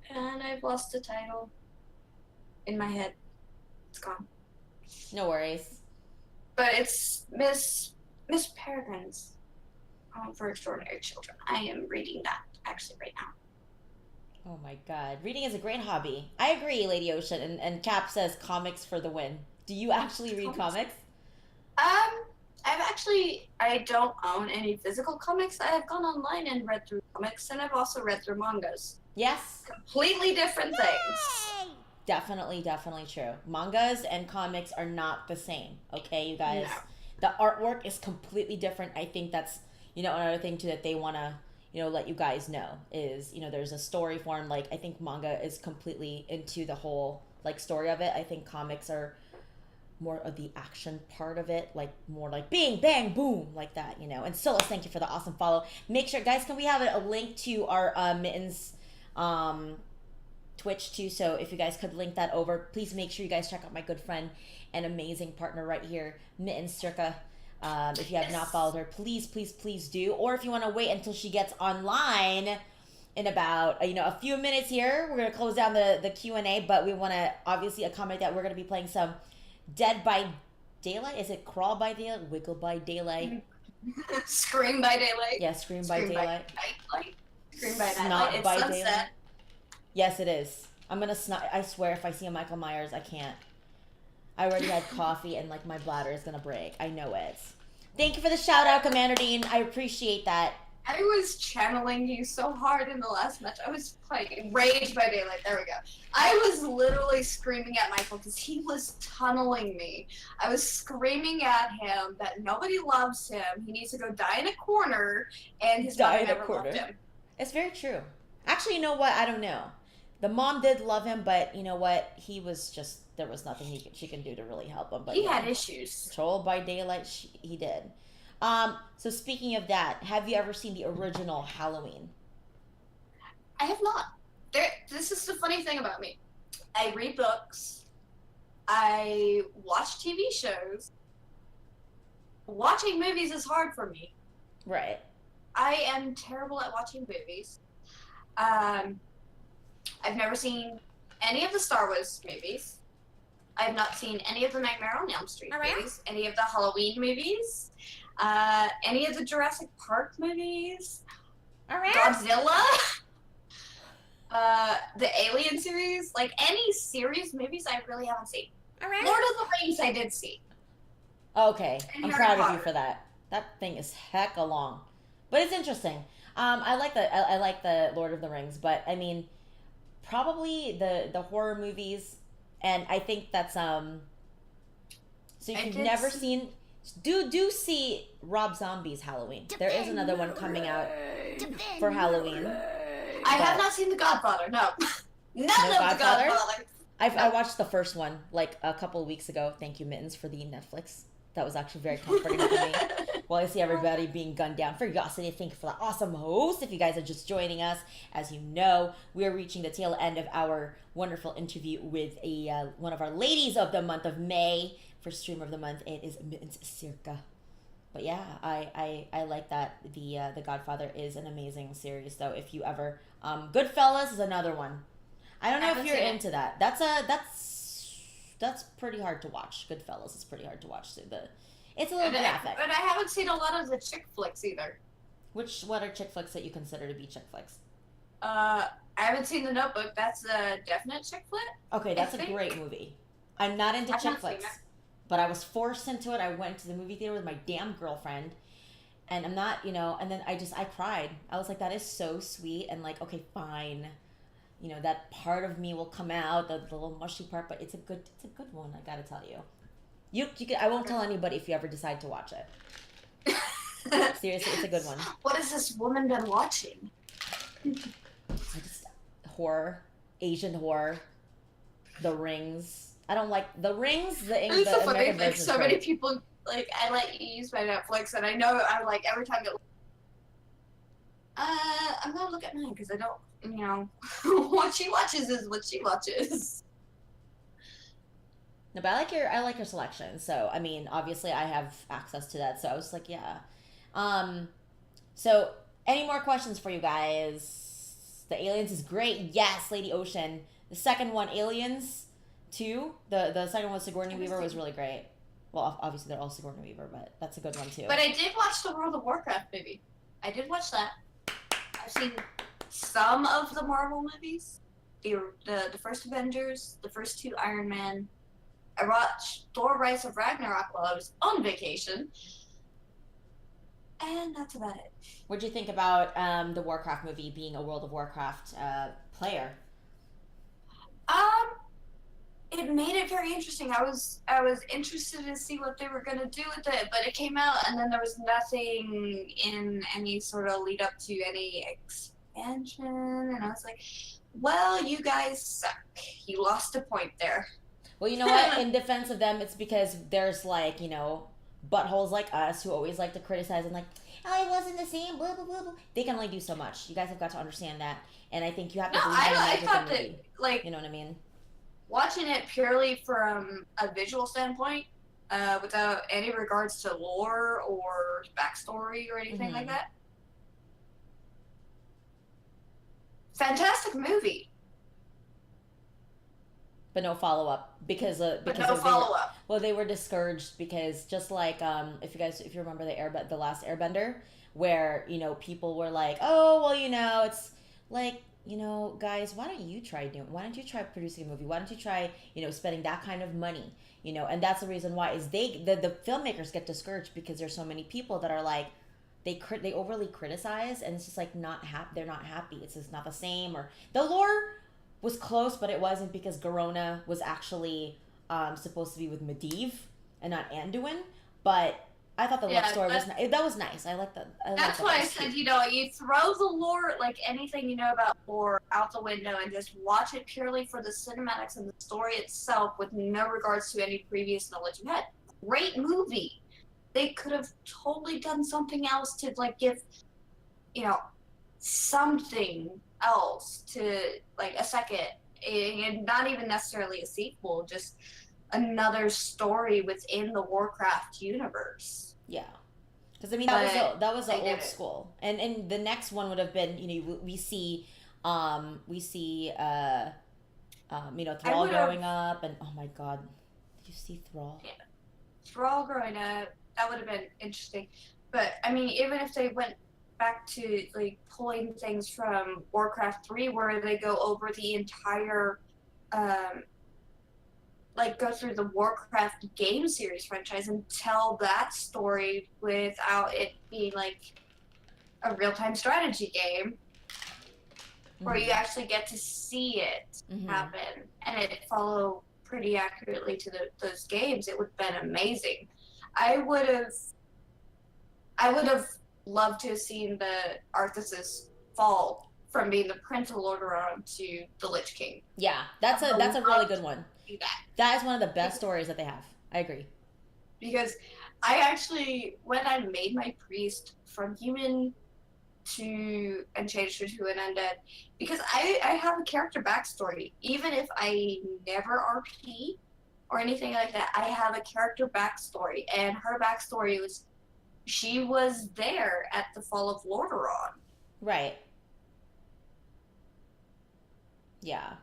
And I've lost the title in my head. It's gone. No worries. But it's Miss Peregrine's for Extraordinary Children. I am reading that actually right now. Oh my god. Reading is a great hobby. I agree, Lady Ocean. And Cap says comics for the win. Do you actually read comics? I don't own any physical comics. I have gone online and read through comics, and I've also read through mangas. Yes. Completely different things. Definitely true. Mangas and comics are not the same. Okay, you guys? No. The artwork is completely different. I think that's, another thing too that they want to, let you guys know is, there's a story form. Like, I think manga is completely into the whole, story of it. I think comics are more of the action part of it, like more like bang, bang, boom, like that, And Silas, thank you for the awesome follow. Make sure, guys, can we have a link to our Mittens Twitch too? So if you guys could link that over, please make sure you guys check out my good friend and amazing partner right here, Mitenscirca. If you have not followed her, please do. Or if you want to wait until she gets online in about a few minutes here, we're gonna close down the Q&A, but we want to obviously accommodate that. We're gonna be playing some Dead by Daylight. Is it Crawl by Daylight? Wiggle by Daylight? Scream by Daylight. Yeah, Scream by Daylight. Scream by Snot Nightlight. It's by sunset. Daylight. Yes, it is. I'm gonna snot. I swear, if I see a Michael Myers, I can't. I already had coffee and my bladder is gonna break. I know it. Thank you for the shout out, Commander Dean. I appreciate that. I was channeling you so hard in the last match. I was playing Rage by Daylight. There we go. I was literally screaming at Michael because he was tunneling me. I was screaming at him that nobody loves him. He needs to go die in a corner, and his mother never loved him. It's very true. Actually, you know what? I don't know. The mom did love him, but you know what? He was just, there was nothing she can do to really help him. But he had issues. Controlled by Daylight, he did. So speaking of that, have you ever seen the original Halloween? I have not. This is the funny thing about me. I read books. I watch TV shows. Watching movies is hard for me. Right. I am terrible at watching movies. I've never seen any of the Star Wars movies. I've not seen any of the Nightmare on Elm Street movies, any of the Halloween movies, any of the Jurassic Park movies, Godzilla, the Alien series, any series movies I really haven't seen. Lord of the Rings I did see. Okay, and I'm Harry proud Potter. of you for that. That thing is heck long, but it's interesting. I like the Lord of the Rings, but I mean, probably the horror movies, and I think that's So if you've never seen, do see Rob Zombie's Halloween. There is another one coming out for Halloween. I have not seen The Godfather. No, none of The Godfather. I watched the first one a couple of weeks ago. Thank you, Mittens, for the Netflix. That was actually very comforting for me. While I see everybody being gunned down for Yosity, thank you for the awesome host. If you guys are just joining us, as you know, we are reaching the tail end of our wonderful interview with one of our ladies of the month of May. For Streamer of the Month, it is Mitenscirca. But yeah, I like that. The Godfather is an amazing series. So if you ever, Goodfellas is another one. I don't I know if haven't you're seen it. into that. That's pretty hard to watch. Goodfellas is pretty hard to watch too. It's a little graphic. But I haven't seen a lot of the chick flicks either. What are chick flicks that you consider to be chick flicks? I haven't seen The Notebook. That's a definite chick flick. Okay, that's a great movie. I'm not into I've chick not seen flicks, it. but I was forced into it. I went to the movie theater with my damn girlfriend, and I'm not, and then I cried. I was like, that is so sweet, and like, okay, fine, that part of me will come out, the little mushy part, but it's a good one. I gotta tell you, I won't tell anybody if you ever decide to watch it. Seriously, it's a good one. What has this woman been watching? I just horror, Asian horror, The Rings. I don't like The Rings. It's so funny. American Like version is so many great. people, like I let you use my Netflix, and I know I'm like every time it. I'm gonna look at mine because I don't, what she watches is what she watches. No, but I like your selection. So I mean, obviously, I have access to that. So I was like, yeah. Um, so any more questions for you guys? The Aliens is great. Yes, Lady Ocean. The second one, Aliens 2. The second one, Sigourney Weaver, was really great. Well, obviously they're all Sigourney Weaver, but that's a good one too. But I did watch the World of Warcraft movie. I did watch that. I've seen some of the Marvel movies, the first Avengers, the first two Iron Man. I watched Thor: Rise of Ragnarok while I was on vacation, and that's about it. What'd you think about the Warcraft movie being a World of Warcraft player? Um, it made it very interesting. I was interested to see what they were gonna do with it, but it came out and then there was nothing in any sort of lead up to any expansion, and I was like, well, you guys suck. You lost a point there. Well, you know what? In defense of them, it's because there's like, buttholes like us who always like to criticize and like, oh, it wasn't the same, blah, blah, blah, blah. They can only do so much. You guys have got to understand that. And I think you have to No, believe in the I magic thought of the that, movie. like, You know what I mean? watching it purely from a visual standpoint, without any regards to lore or backstory or anything like that. Fantastic movie, But no follow up because but no follow up. they were discouraged because just like if you remember the last Airbender, where people were like, oh well, it's like, guys, why don't you try producing a movie? Why don't you try spending that kind of money? And that's the reason why is the filmmakers get discouraged because there's so many people that are like they overly criticize, and it's just like they're not happy. It's just not the same, or the lore was close, but it wasn't because Garona was actually supposed to be with Medivh and not Anduin. But I thought the love story that was nice. I like that. That's why I said, you throw the lore, like anything you know about lore, out the window and just watch it purely for the cinematics and the story itself with no regards to any previous knowledge you had. Great movie. They could have totally done something else to, like, give, something else to, like, a second. And not even necessarily a sequel, just another story within the Warcraft universe. Yeah, because I mean that was the old school, and the next one would have been we see Thrall growing up, and oh my god, did you see Thrall? Yeah. Thrall growing up, that would have been interesting, but I mean, even if they went back to like pulling things from Warcraft 3 where they go over the entire like go through the Warcraft game series franchise and tell that story without it being like a real-time strategy game where you actually get to see it happen and it follow pretty accurately to those games, it would have been amazing. I would have loved to have seen the Arthas' fall from being the Prince of Lordaeron to the Lich King. Yeah, that's a really good one. That is one of the best stories that they have. I agree. Because I actually, when I made my priest from human and changed her to an undead, because I have a character backstory. Even if I never RP or anything like that, I have a character backstory. And her backstory was she was there at the fall of Lordaeron. Right. Yeah.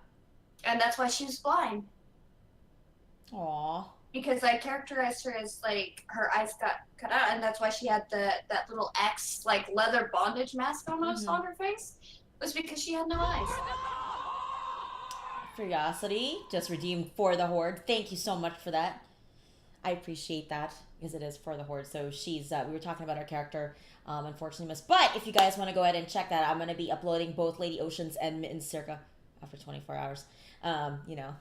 And that's why she was blind. Aww. Because I characterized her as like her eyes got cut out, and that's why she had that little X like leather bondage mask almost on her face. It was because she had no eyes. Curiosity, just redeemed for the Horde. Thank you so much for that. I appreciate that because it is for the Horde. So she's, we were talking about our character, unfortunately missed. But if you guys want to go ahead and check that, I'm going to be uploading both Lady Oceans and Mitenscirca after 24 hours. You know,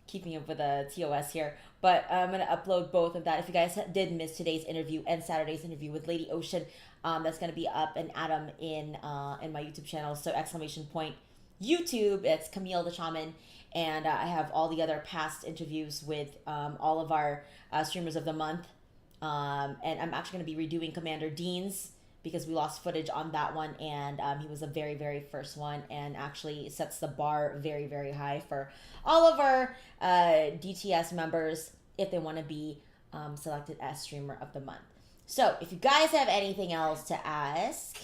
keeping up with the TOS here. But I'm going to upload both of that. If you guys did miss today's interview and Saturday's interview with Lady Ocean, that's going to be up and Adam in my YouTube channel. So !YouTube, it's Camille the Shaman. And I have all the other past interviews with all of our streamers of the month. And I'm actually going to be redoing Commander Dean's because we lost footage on that one. And he was the very, very first one and actually sets the bar very, very high for all of our DTS members if they want to be selected as streamer of the month. So if you guys have anything else to ask,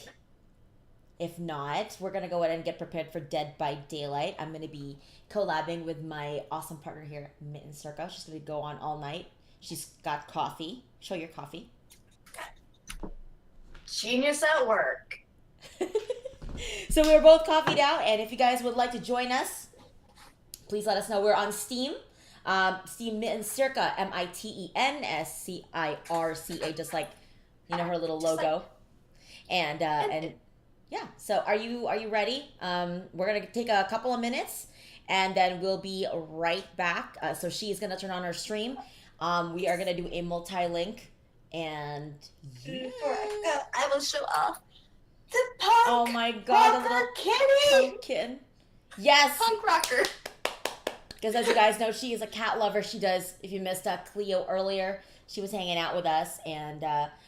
if not, we're going to go ahead and get prepared for Dead by Daylight. I'm going to be collabing with my awesome partner here, Mitenscirca. She's going to go on all night. She's got coffee. Show your coffee. Genius at work. So we're both coffeeed out, and if you guys would like to join us, please let us know. We're on Steam. Steam Mitenscirca, Mitenscirca, just like, you know, her little logo. And yeah, so are you ready? We're gonna take a couple of minutes and then we'll be right back. So she's gonna turn on her stream. We are gonna do a multi-link and yeah. I will show off the punk. Oh my god, the little kitty. pumpkin. Yes. Punk rocker. Because as you guys know, she is a cat lover. She does, if you missed Cleo earlier, she was hanging out with us. And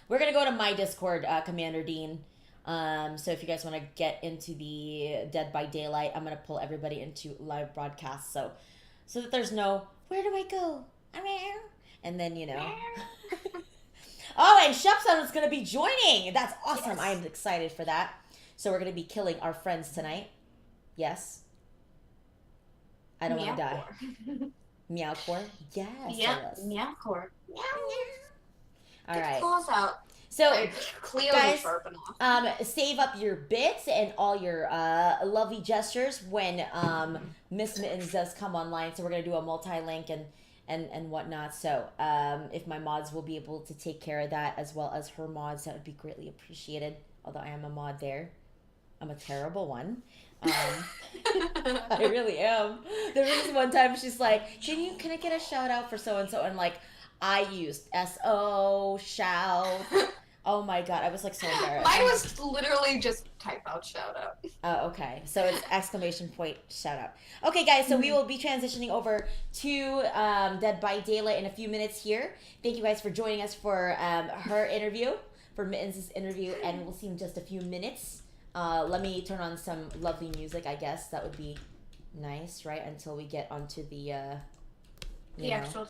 we're going to go to my Discord, Commander Dean. So if you guys want to get into the Dead by Daylight, I'm going to pull everybody into live broadcast. So that there's no, where do I go? And then, you know. Oh, and Shepson is going to be joining. That's awesome. Yes. I am excited for that. So we're going to be killing our friends tonight. Yes. I don't want to die. Meowcore? Yes. Yeah, Meowcore. Meow. All right. Claws out. So, Cleo guys, off. save up your bits and all your lovely gestures when Miss Mittens does come online. So we're going to do a multi-link and whatnot. So if my mods will be able to take care of that as well as her mods, that would be greatly appreciated. Although I am a mod there. I'm a terrible one. I really am. There was one time she's like, can I get a shout out for so-and-so? And like, I used S-O, shout. Oh my god, I was like so embarrassed. Mine was literally just type out shout out. Oh, okay. So it's exclamation point shout out. Okay, guys, so we will be transitioning over to Dead by Daylight in a few minutes here. Thank you guys for joining us for her interview, for Mittens' interview, and we'll see in just a few minutes. Let me turn on some lovely music, I guess. That would be nice, right? Until we get onto the actual